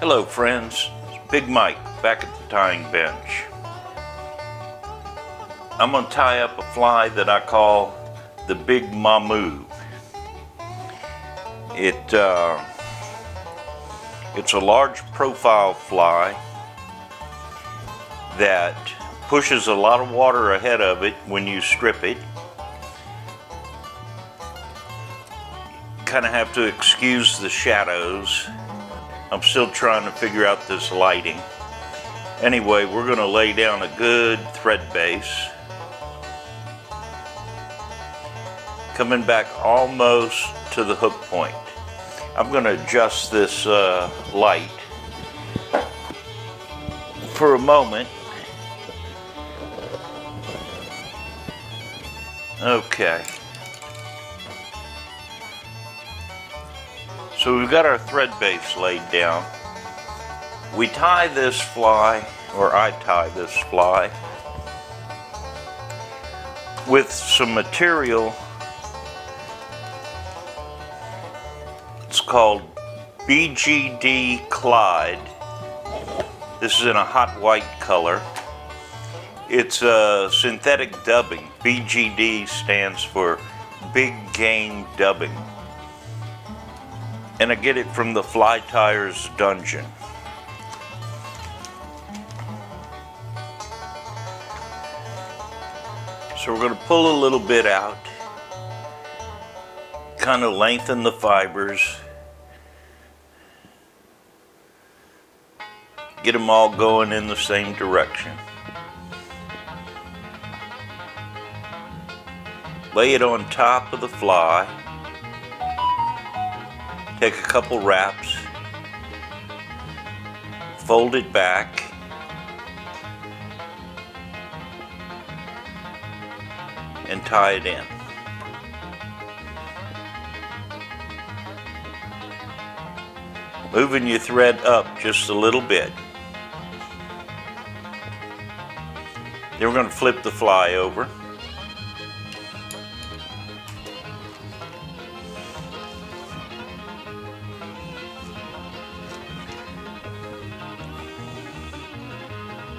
Hello friends, it's Big Mike back at the tying bench. I'm going to tie up a fly that I call the Big Mamou. It's a large profile fly that pushes a lot of water ahead of it when you strip it. Kind of have to excuse the shadows. I'm still trying to figure out this lighting. Anyway, we're going to lay down a good thread base. Coming back almost to the hook point. I'm going to adjust this light for a moment. Okay. So we've got our thread base laid down. We tie this fly, or I tie this fly, with some material. It's called BGD Clyde. This is in a hot white color. It's a synthetic dubbing. BGD stands for Big Game Dubbing. And I get it from the Fly Tier's Dungeon. So we're going to pull a little bit out, kind of lengthen the fibers, get them all going in the same direction. Lay it on top of the fly. Take a couple wraps, fold it back, and tie it in. Moving your thread up just a little bit. Then we're going to flip the fly over.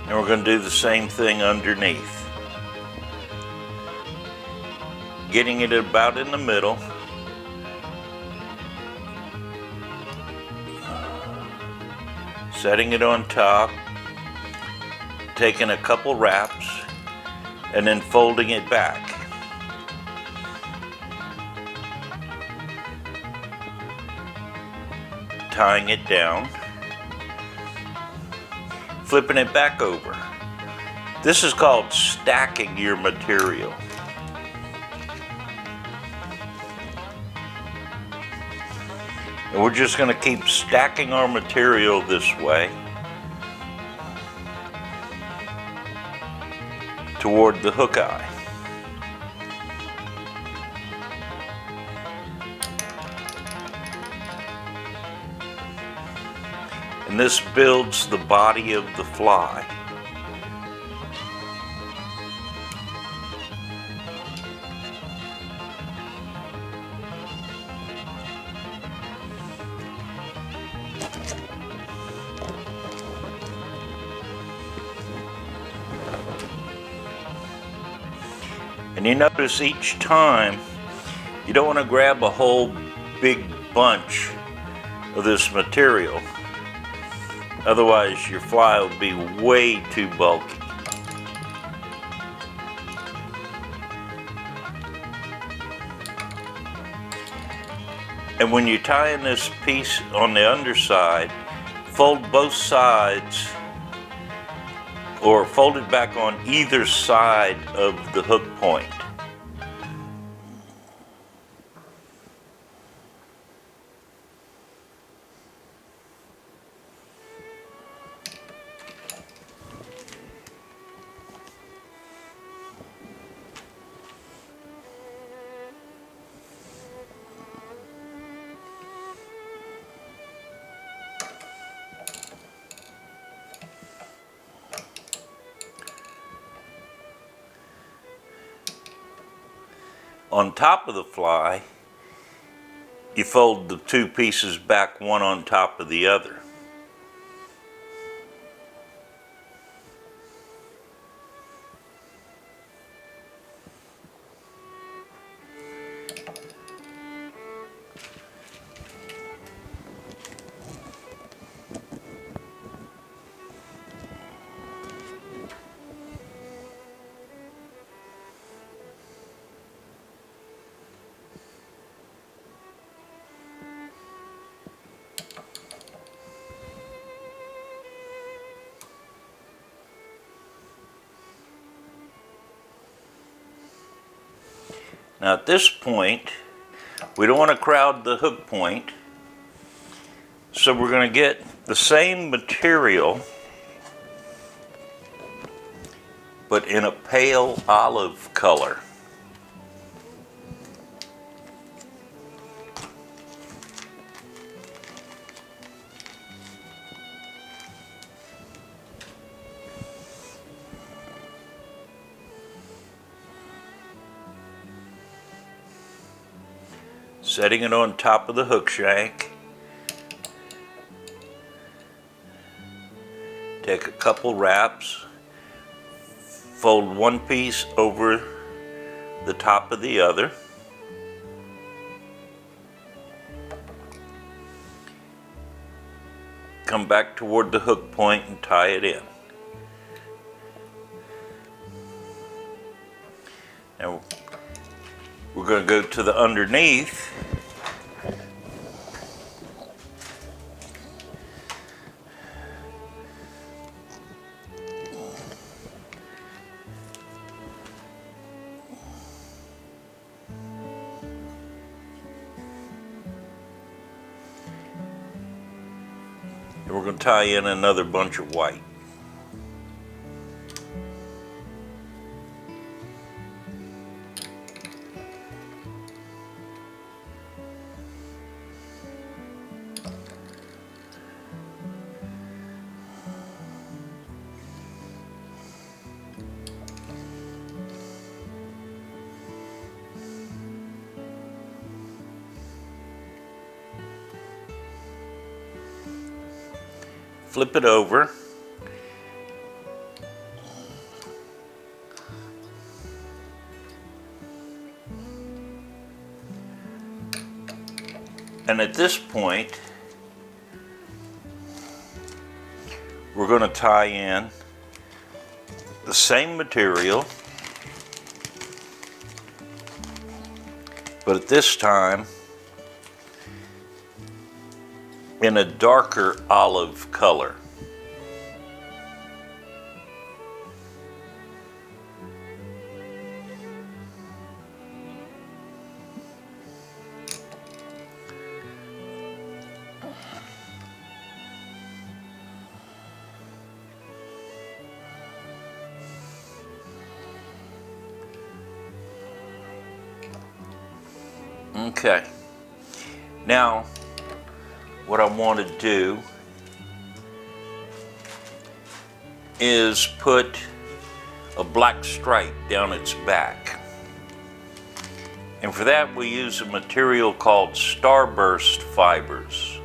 And we're going to do the same thing underneath. Getting it about in the middle. Setting it on top. Taking a couple wraps. And then folding it back. Tying it down. Flipping it back over. This is called stacking your material. And we're just going to keep stacking our material this way toward the hook eye. And this builds the body of the fly. And you notice each time you don't want to grab a whole big bunch of this material. Otherwise, your fly will be way too bulky. And when you're tying this piece on the underside, fold both sides, or fold it back on either side of the hook point. On top of the fly, you fold the two pieces back one on top of the other. Now at this point, we don't want to crowd the hook point, so we're going to get the same material but in a pale olive color. Setting it on top of the hook shank. Take a couple wraps, fold one piece over the top of the other. Come back toward the hook point and tie it in. Now we're going to go to the underneath. And we're going to tie in another bunch of white. Flip it over. And at this point, we're going to tie in the same material, but at this time in a darker olive color. Okay, now what I want to do is put a black stripe down its back. And for that we use a material called starburst fibers.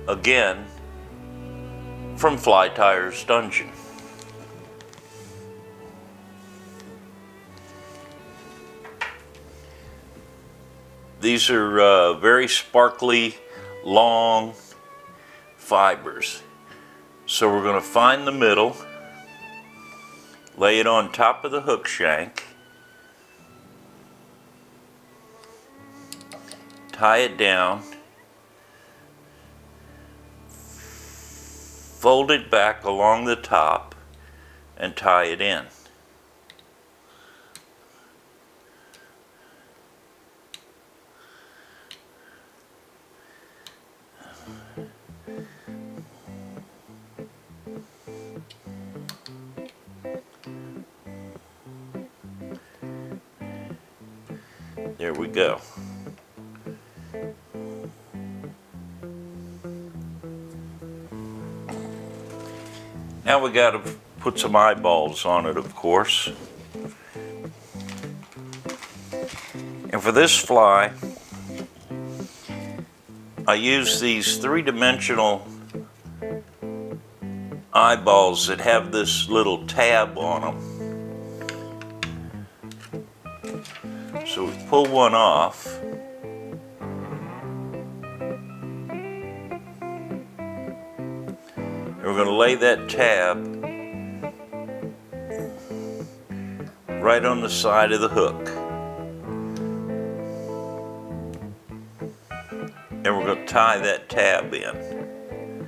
Again, from Fly Tyer's Dungeon. These are very sparkly, long fibers. So we're going to find the middle, lay it on top of the hook shank, tie it down, fold it back along the top, and tie it in. There we go. Now we got to put some eyeballs on it, of course. And for this fly, I use these three-dimensional eyeballs that have this little tab on them. So we pull one off. And we're going to lay that tab right on the side of the hook. And we're going to tie that tab in,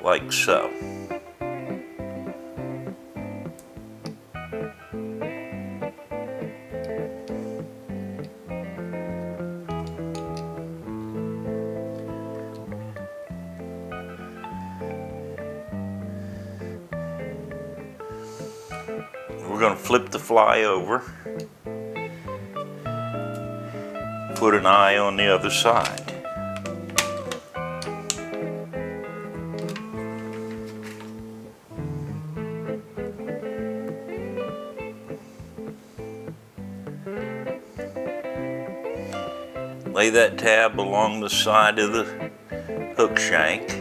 like so. we're going to flip the fly over, put an eye on the other side. Lay that tab along the side of the hook shank.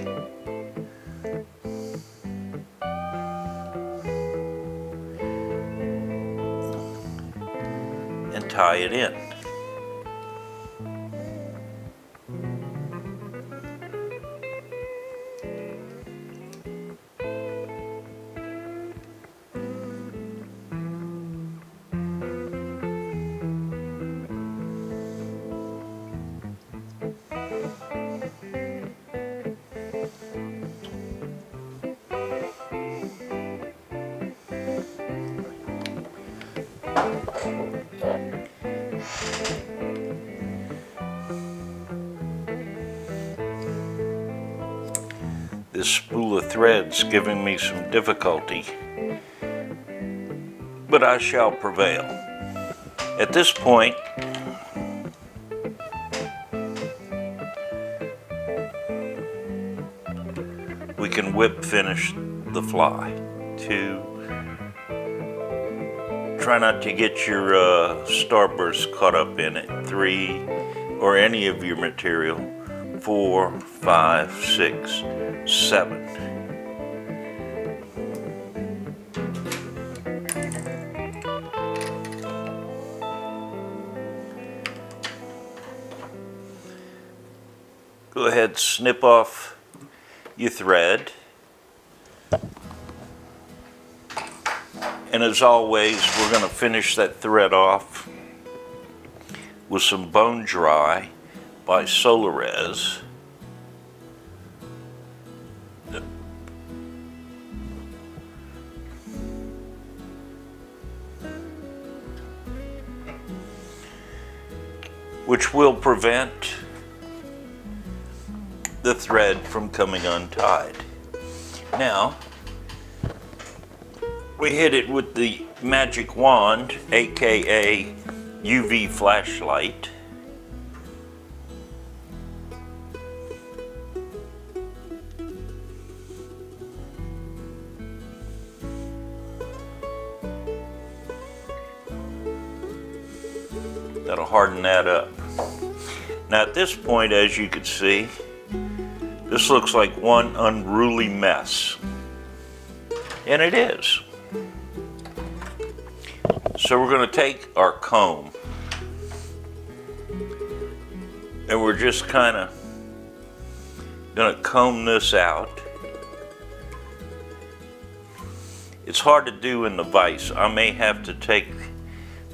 And tie it in. This spool of thread's giving me some difficulty, but I shall prevail. At this point, we can whip finish the fly. Try not to get your starburst caught up in it. 3, or any of your material. 4, 5, 6, 7. Go ahead, snip off your thread. And as always, we're going to finish that thread off with some Bone Dry by Solarez. Which will prevent the thread from coming untied. Now, we hit it with the magic wand, aka UV flashlight. That'll harden that up. Now at this point, as you can see, this looks like one unruly mess. And it is. So we're going to take our comb and we're just kind of going to comb this out. It's hard to do in the vise. I may have to take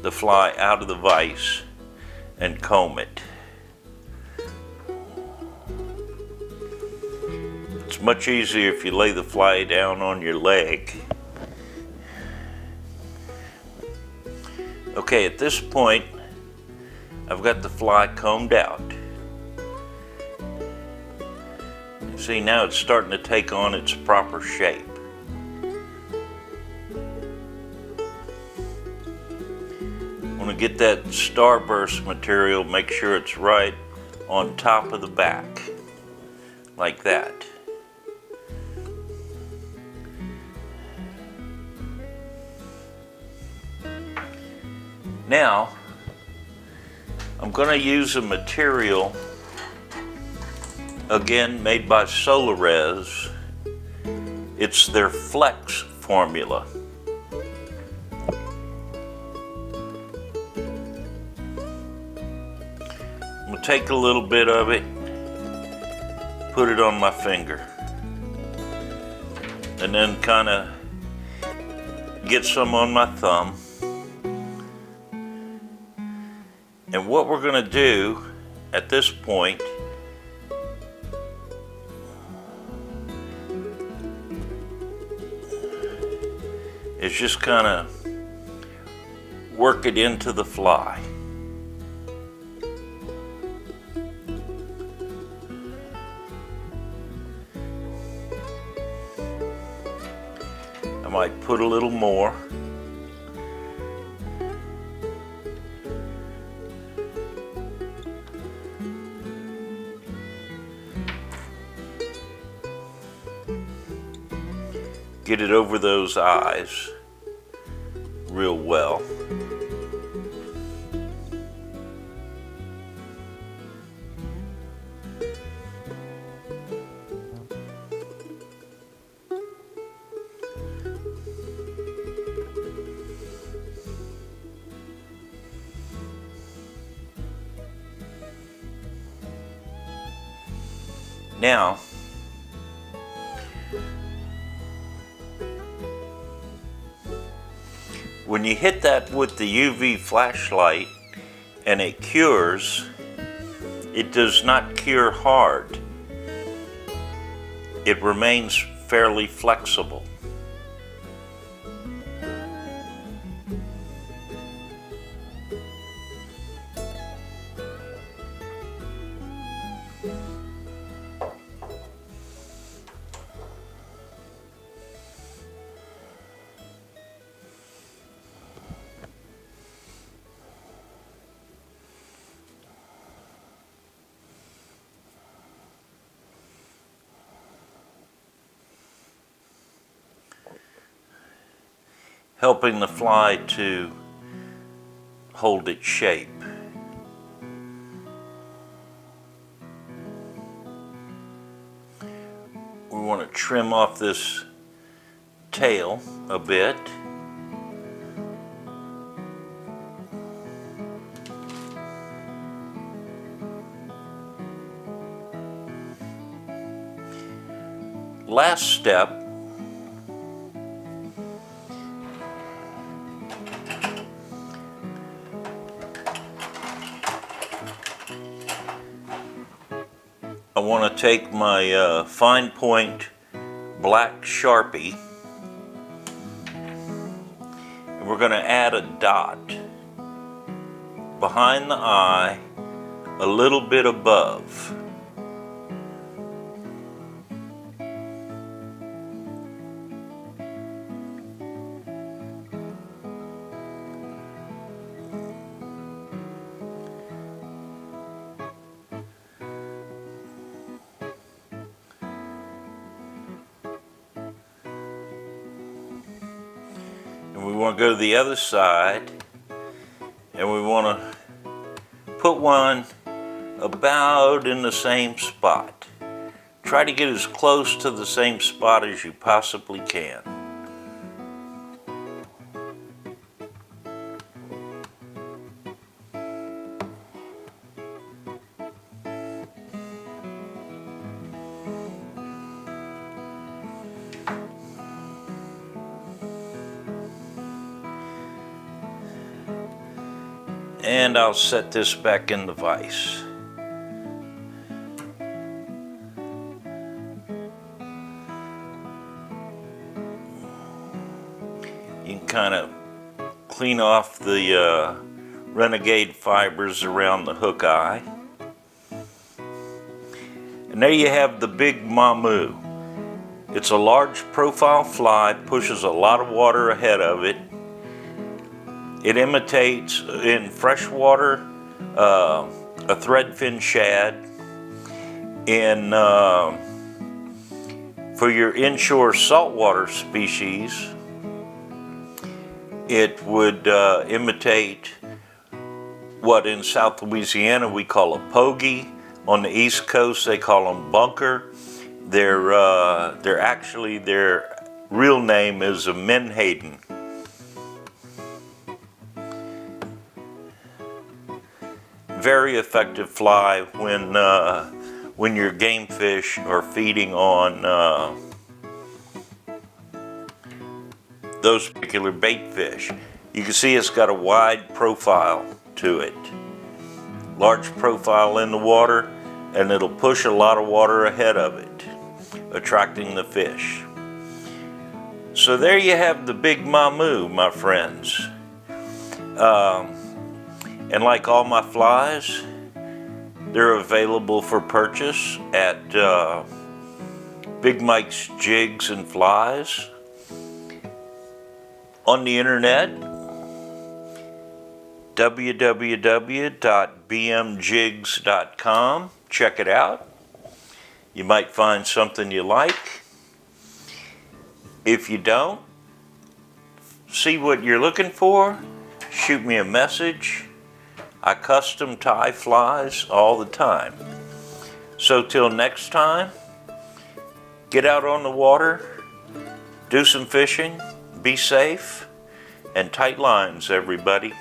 the fly out of the vise and comb it. It's much easier if you lay the fly down on your leg. Okay, at this point, I've got the fly combed out. See, now it's starting to take on its proper shape. I want to get that starburst material, make sure it's right on top of the back, like that. Now, I'm going to use a material, again made by Solarez. It's their Flex formula. I'm going to take a little bit of it, put it on my finger, and then kind of get some on my thumb. And what we're going to do at this point is just kind of work it into the fly. I might put a little more. get it over those eyes real well. Now, when you hit that with the UV flashlight and it cures, it does not cure hard. It remains fairly flexible. Helping the fly to hold its shape. We want to trim off this tail a bit. Last step, I want to take my fine point black Sharpie, and we're going to add a dot behind the eye, a little bit above. And we want to go to the other side, and we want to put one about in the same spot. Try to get as close to the same spot as you possibly can. And I'll set this back in the vise. You can kind of clean off the renegade fibers around the hook eye. And there you have the Big Mamou. It's a large profile fly, pushes a lot of water ahead of it. It imitates in freshwater a threadfin shad. For your inshore saltwater species, it would imitate what in South Louisiana we call a pogey. On the East Coast they call them bunker. Their real name is a menhaden. Very effective fly when your game fish are feeding on those particular bait fish. You can see it's got a wide profile to it. Large profile in the water, and it'll push a lot of water ahead of it, attracting the fish. So there you have the Big Mamou, my friends. And like all my flies, they're available for purchase at Big Mike's Jigs and Flies on the internet, www.bmjigs.com. Check it out. You might find something you like. If you don't see what you're looking for, shoot me a message. I custom tie flies all the time. So till next time, get out on the water, do some fishing, be safe, and tight lines, everybody.